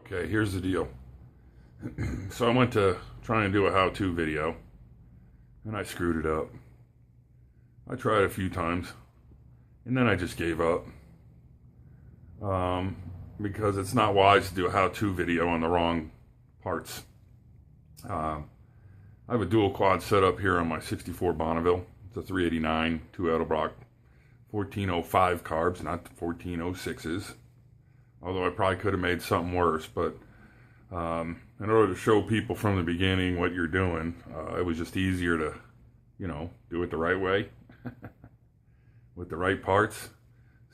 Okay, here's the deal. So I went to try and do a how-to video, and I screwed it up. I tried a few times, and then I just gave up. Because it's not wise to do a how-to video on the wrong parts. I have a dual quad set up here on my 64 Bonneville. It's a 389, 2 Edelbrock, 1405 carbs, not 1406s. Although I probably could have made something worse, but in order to show people from the beginning what you're doing, it was just easier to, do it the right way with the right parts.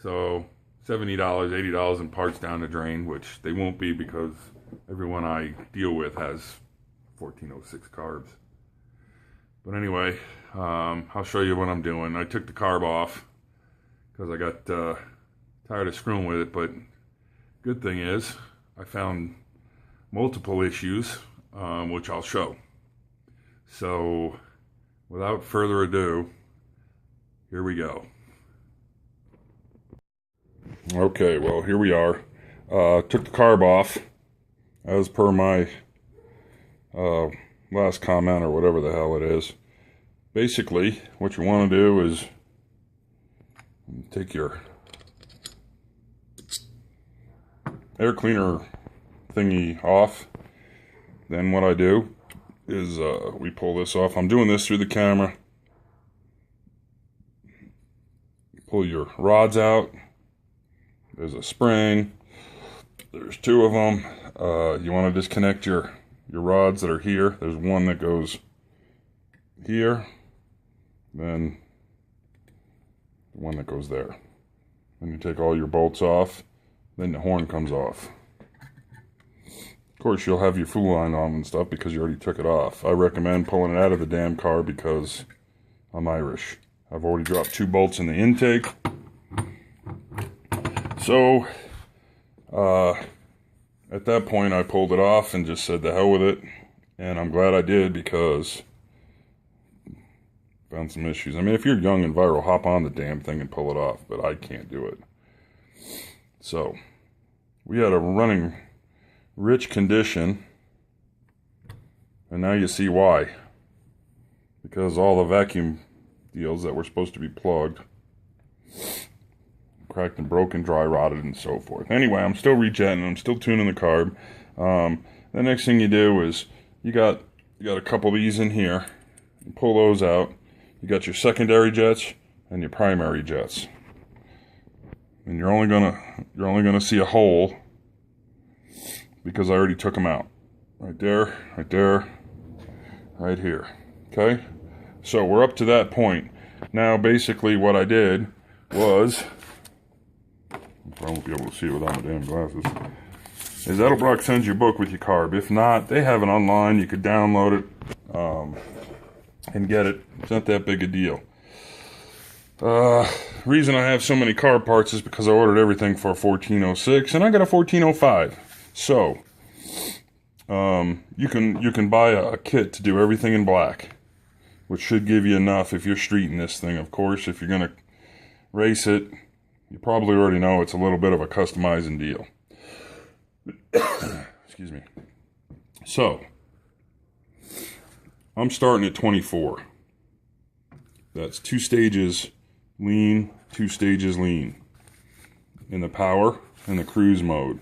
So $70, $80 in parts down the drain, which they won't be because everyone I deal with has 1406 carbs. But anyway, I'll show you what I'm doing. I took the carb off because I got tired of screwing with it, but good thing is I found multiple issues, which I'll show. So without further ado, here we go. Okay, well, here we are. Took the carb off as per my last comment or whatever the hell it is. Basically, what you want to do is take your air cleaner thingy off. Then what I do is we pull this off. I'm doing this through the camera. Pull your rods out. There's a spring. There's two of them. You want to disconnect your rods that are here. There's one that goes here. Then the one that goes there. Then you take all your bolts off. Then the horn comes off. Of course, you'll have your fuel line on and stuff because you already took it off. I recommend pulling it out of the damn car because I'm Irish. I've already dropped 2 bolts in the intake. So, at that point, I pulled it off and just said the hell with it. And I'm glad I did because I found some issues. I mean, if you're young and viral, hop on the damn thing and pull it off, but I can't do it. So, we had a running rich condition, and now you see why. Because all the vacuum deals that were supposed to be plugged cracked and broken, dry rotted, and so forth. Anyway, I'm still rejetting, I'm still tuning the carb. The next thing you do is you got a couple of these in here. You pull those out. You got your secondary jets and your primary jets. And you're only gonna see a hole because I already took them out. Right there, right there, right here. Okay? So we're up to that point. Now basically what I did was, I won't be able to see it without my damn glasses, is Edelbrock sends you a book with your carb. If not, they have it online. You could download it and get it. It's not that big a deal. Reason I have so many carb parts is because I ordered everything for a 1406 and I got a 1405. So you can buy a kit to do everything in black, which should give you enough if you're streeting this thing. Of course, if you're gonna race it, you probably already know it's a little bit of a customizing deal. Excuse me. So, I'm starting at 24. That's 2 stages lean, 2 stages lean. In the power and the cruise mode.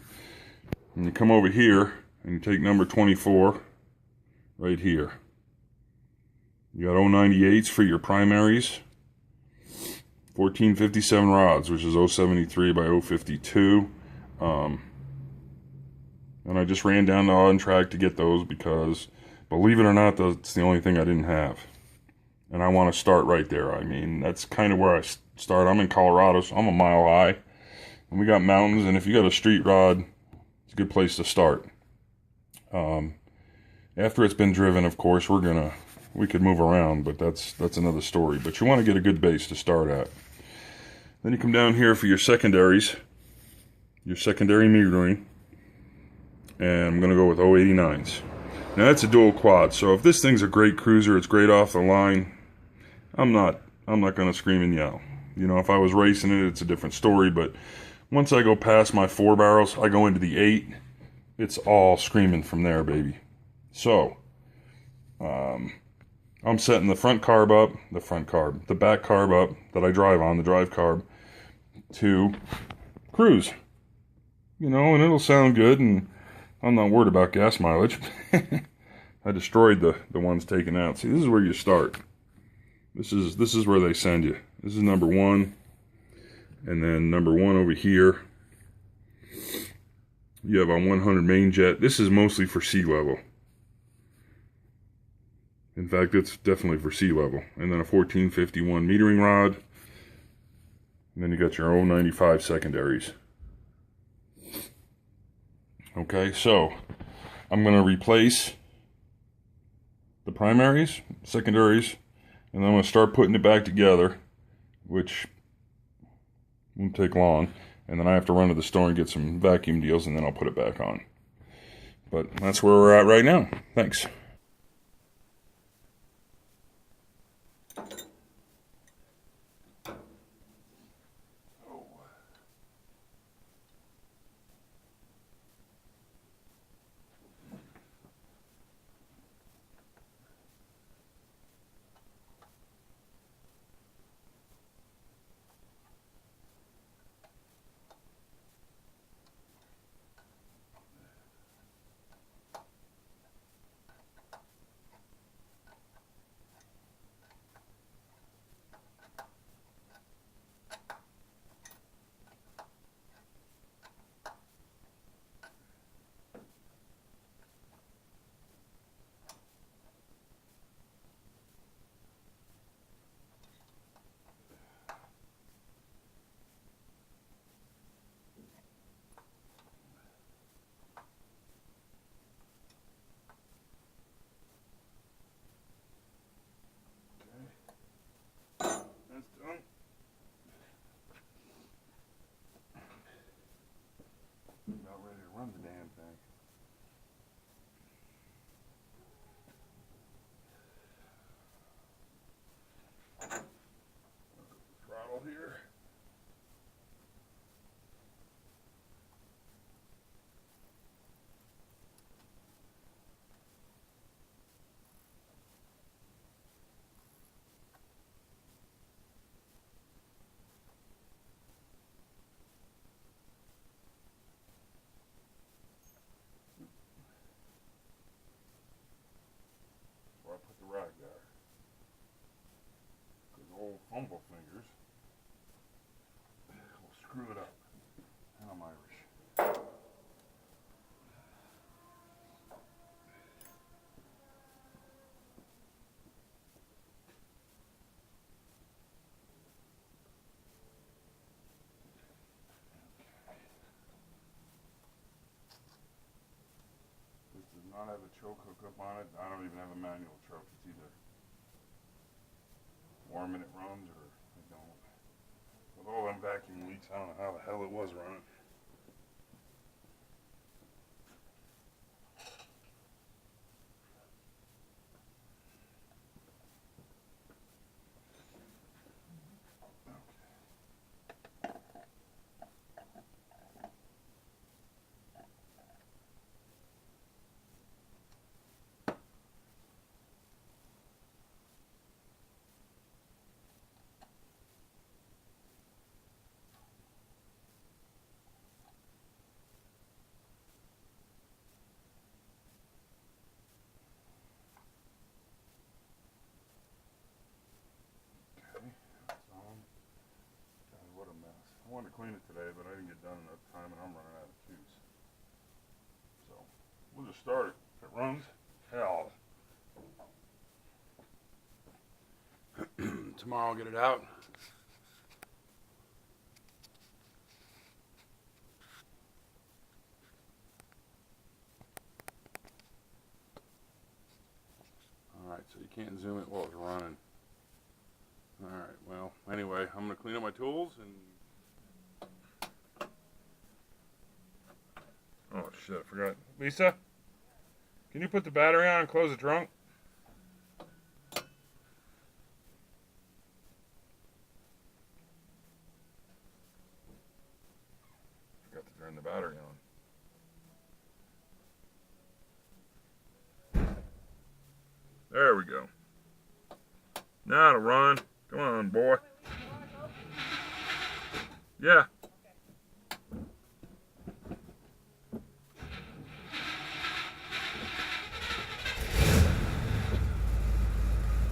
And you come over here and you take number 24 right here. You got 098s for your primaries. 1457 rods, which is 073 by 052. And I just ran down the on track to get those because, believe it or not, that's the only thing I didn't have. And I want to start right there. I mean, that's kind of where I start. I'm in Colorado, so I'm a mile high. And we got mountains, and if you got a street rod, it's a good place to start. After it's been driven, of course, we could move around, but that's another story. But you want to get a good base to start at. Then you come down here for your secondaries, your secondary metering, and I'm going to go with 089s. Now that's a dual quad, so if this thing's a great cruiser, it's great off the line, I'm not going to scream and yell. If I was racing it, it's a different story, but once I go past my 4 barrels, I go into the 8, it's all screaming from there, baby. So, I'm setting the back carb up that I drive on, the drive carb, to cruise. You know, and it'll sound good, and I'm not worried about gas mileage. I destroyed the ones taken out. See, this is where you start. This is where they send you. This is number 1, and then number 1 over here. You have a 100 main jet. This is mostly for sea level. In fact, it's definitely for sea level. And then a 1451 metering rod. And then you got your 095 secondaries. Okay, so I'm going to replace the primaries, secondaries, and then I'm going to start putting it back together, which won't take long. And then I have to run to the store and get some vacuum deals, and then I'll put it back on. But that's where we're at right now. Thanks. About ready to run the damn thing. Throttle here. Where I put the rag there. Because old fumble fingers will screw it up. And I'm Irish. This does not have a choke hookup on it. I don't even have a manual choke. It's either warm and it runs or I don't. With all them vacuum leaks, I don't know how the hell it was running. I wanted to clean it today, but I didn't get done enough time, and I'm running out of juice. So, we'll just start it. If it runs, hell. Tomorrow I'll get it out. Alright, so you can't zoom it while it's running. Alright, well, anyway, I'm going to clean up my tools and... Oh shit, I forgot. Lisa, can you put the battery on and close the trunk? Forgot to turn the battery on. Now to run. Come on, boy. Yeah.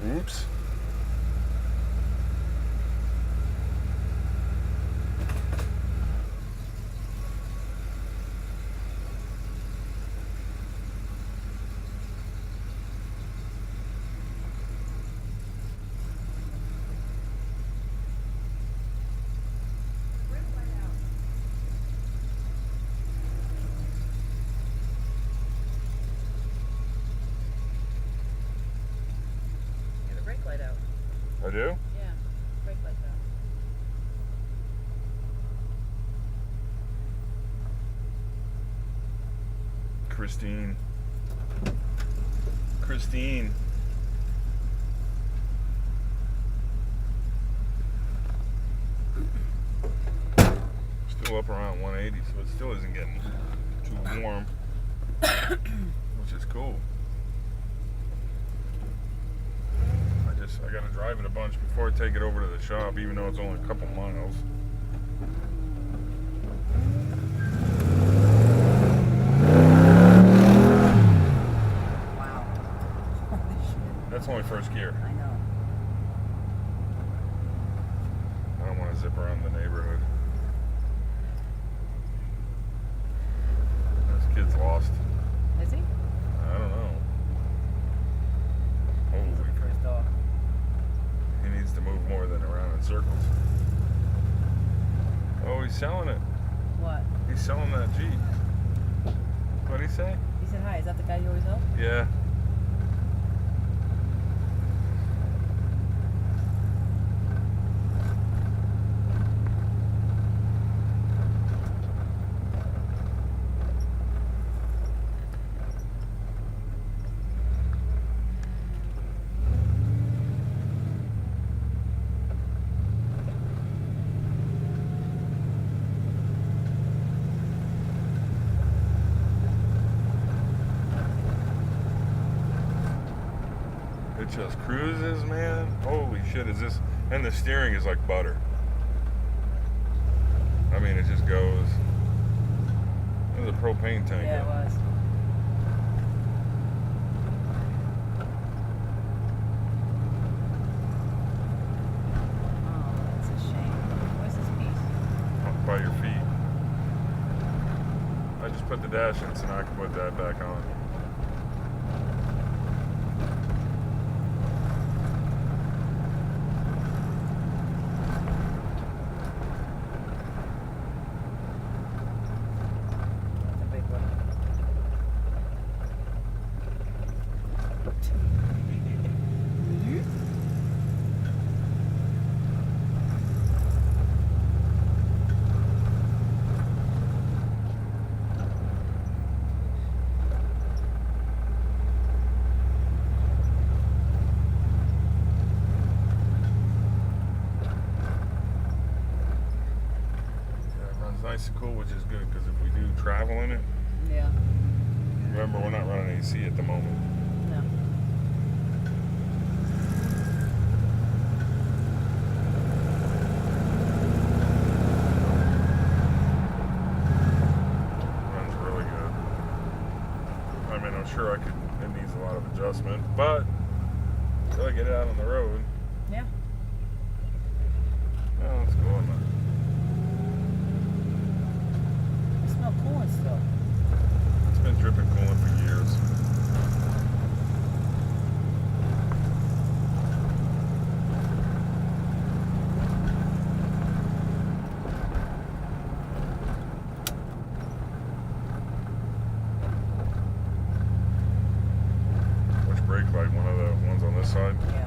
Oops. Brake light out. I do? Yeah, brake light out. Christine. Christine. Still up around 180, so it still isn't getting too warm, which is cool. I gotta drive it a bunch before I take it over to the shop, even though it's only a couple miles. Wow. Holy shit. That's only first gear. I know. I don't want to zip around the neighborhood. This kid's lost. Is he? I don't know. He's Holy, looking for his dog. he needs to move more than around in circles. Oh, he's selling it. What? He's selling that Jeep. What'd he say? He said hi. Is that the guy you always help? Yeah. It just cruises, man. Holy shit, is this... And the steering is like butter. I mean, it just goes... It was a propane tank. Yeah, it was. Oh, that's a shame. Where's this piece? Up by your feet. I just put the dash in so now I can put that back on. The big one. Yeah, it runs nice and cool, which is good, because if we do travel in it, Yeah. remember we're not running AC at the moment. No. Runs really good. I mean, I'm sure it needs a lot of adjustment, but until I get it out on the road, Yeah. well, it's cool enough. I smell coolant still. It's been dripping coolant for years. Which brake light? One of the ones on this side? Yeah.